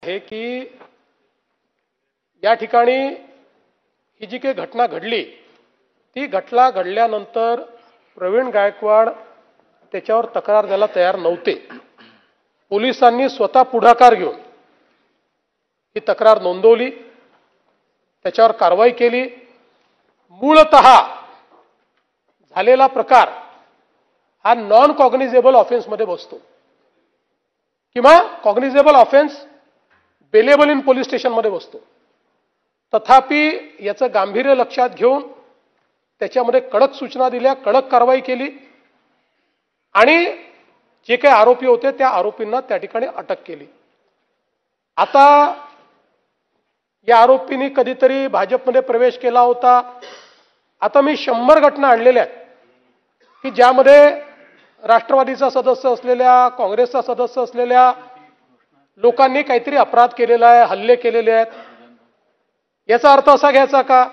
आहे की या ठिकाणी ही जी काही घटना घडली ती घटना घडल्यानंतर प्रवीण गायकवाड त्याच्यावर तक्रार द्यायला तयार नव्हते। पोलिसांनी स्वतः पुढाकार घेऊन ही तक्रार नोंदवली, त्याच्यावर कारवाई केली। मूळतः झालेला प्रकार हा नॉन कॉग्निजेबल ऑफेन्स मध्ये बसतो किंवा cognizable offence bailable in police station मध्ये बसतो। तथापि याचं गांभीर्य लक्षात घेऊन त्याच्यामध्ये कडक सूचना दिल्या, कडक कारवाई केली आणि जे काही आरोपी होते त्या आरोपींना त्या ठिकाणी अटक केली। आता या आरोपींनी कधीतरी भाजपमध्ये प्रवेश केला होता। आता मी 100 घटना आणलेल्या आहेत की ज्यामध्ये राष्ट्रवादीचा सदस्य असलेल्या, काँग्रेसचा सदस्य असलेल्या लोकांनी काहीतरी अपराध केलेला आहे, हल्ले केलेले आहेत। याचा अर्थ असा घ्यायचा का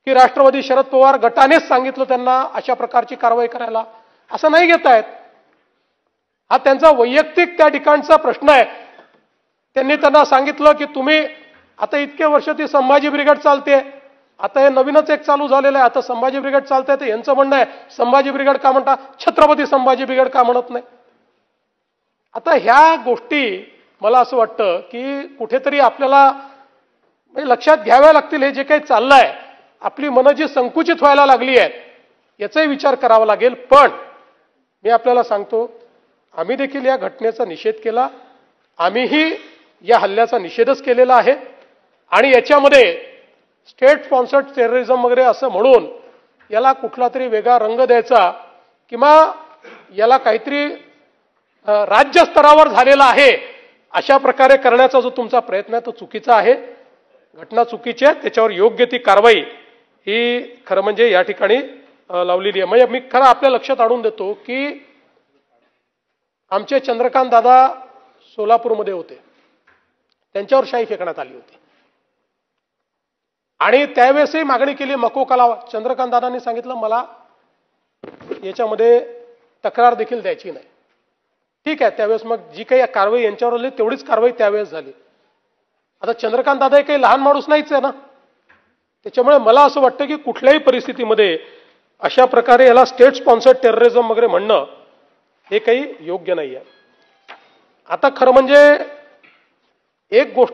की राष्ट्रवादी शरद पवार गटानेच सांगितलं त्यांना अशा प्रकारची कारवाई करायला? असं नाही घेतायत। हा त्यांचा वैयक्तिक त्या ठिकाणचा प्रश्न आहे। त्यांनी त्यांना सांगितलं की तुम्ही आता इतके वर्ष ती संभाजी ब्रिगेड चालते, आता हे नवीनच एक चालू झालेलं आहे, आता संभाजी ब्रिगेड चालते, तर यांचं म्हणणं आहे संभाजी ब्रिगेड का म्हणता, छत्रपती संभाजी ब्रिगेड का म्हणत नाही? आता ह्या गोष्टी मला असं वाटतं की कुठेतरी आपल्याला लक्षात घ्याव्या लागतील। हे जे काही चाललंय, आपली मनं जी संकुचित व्हायला लागली आहेत याचाही विचार करावा लागेल। पण मी आपल्याला सांगतो, आम्ही देखील या घटनेचा निषेध केला, आम्हीही या हल्ल्याचा निषेधच केलेला आहे आणि याच्यामध्ये स्टेट स्पॉन्सर्ड टेररिझम वगैरे असं म्हणून याला कुठला तरी वेगळा रंग द्यायचा किंवा याला काहीतरी राज्य स्तरावर झालेला आहे अशा प्रकारे करण्याचा जो तुमचा प्रयत्न आहे तो चुकीचा आहे। घटना चुकीची आहे, त्याच्यावर योग्य ती कारवाई ही खरं म्हणजे या ठिकाणी लावलेली आहे। म्हणजे मी खरं आपल्या लक्षात आणून देतो की आमचे चंद्रकांत दादा सोलापूरमध्ये होते, त्यांच्यावर शाई फेकण्यात आली होती आणि त्यावेळेसही मागणी केली मकोकाला। चंद्रकांत दादांनी सांगितलं मला याच्यामध्ये तक्रार देखील द्यायची नाही। ठीक आहे, त्यावेळेस मग जी काही कारवाई यांच्यावर झाली तेवढीच कारवाई त्यावेळेस झाली। आता चंद्रकांत दादा काही लहान माणूस नाहीच आहे ना, त्याच्यामुळे मला असं वाटतं की कुठल्याही परिस्थितीमध्ये अशा प्रकारे याला स्टेट स्पॉन्सर्ड टेररिझम वगैरे म्हणणं हे काही योग्य नाही आहे। आता खरं म्हणजे एक गोष्ट